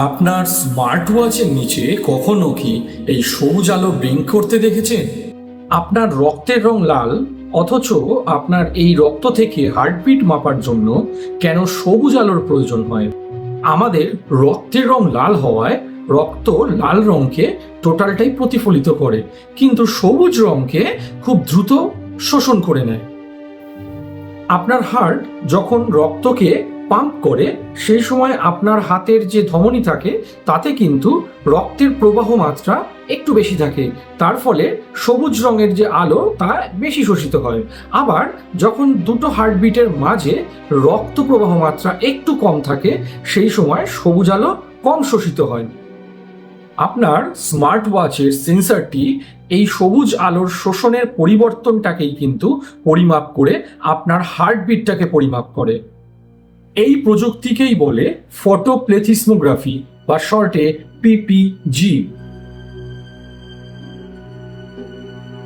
আপনার স্মার্ট ওয়াচের নিচে কখনো কি এই সবুজ আলো ব্লিঙ্ক করতে দেখেছেন? আপনার রক্তের রং লাল, অথচ আপনার এই রক্ত থেকে হার্টবিট মাপার জন্য কেন সবুজ আলোর প্রয়োজন হয়? আমাদের রক্তের রং লাল হওয়ায় রক্ত লাল রঙকে টোটালটাই প্রতিফলিত করে, কিন্তু সবুজ রঙকে খুব দ্রুত শোষণ করে নেয়। আপনার হার্ট যখন রক্তকে পাম্প করে, সেই সময় আপনার হাতের যে ধমনী থাকে তাতে কিন্তু রক্তের প্রবাহ মাত্রা একটু বেশি থাকে, তার ফলে সবুজ রঙের যে আলো তা বেশি শোষিত হয়। আবার যখন দুটো হার্টবিটের মাঝে রক্ত প্রবাহ মাত্রা একটু কম থাকে, সেই সময় সবুজ আলো কম শোষিত হয়। আপনার স্মার্ট ওয়াচের সেন্সরটি এই সবুজ আলোর শোষণের পরিবর্তনটাকেই কিন্তু পরিমাপ করে আপনার হার্টবিটটাকে পরিমাপ করে। এই প্রযুক্তিকেই বলে ফটোপ্লেথিসমোগ্রাফি বা শর্টে পিপিজি।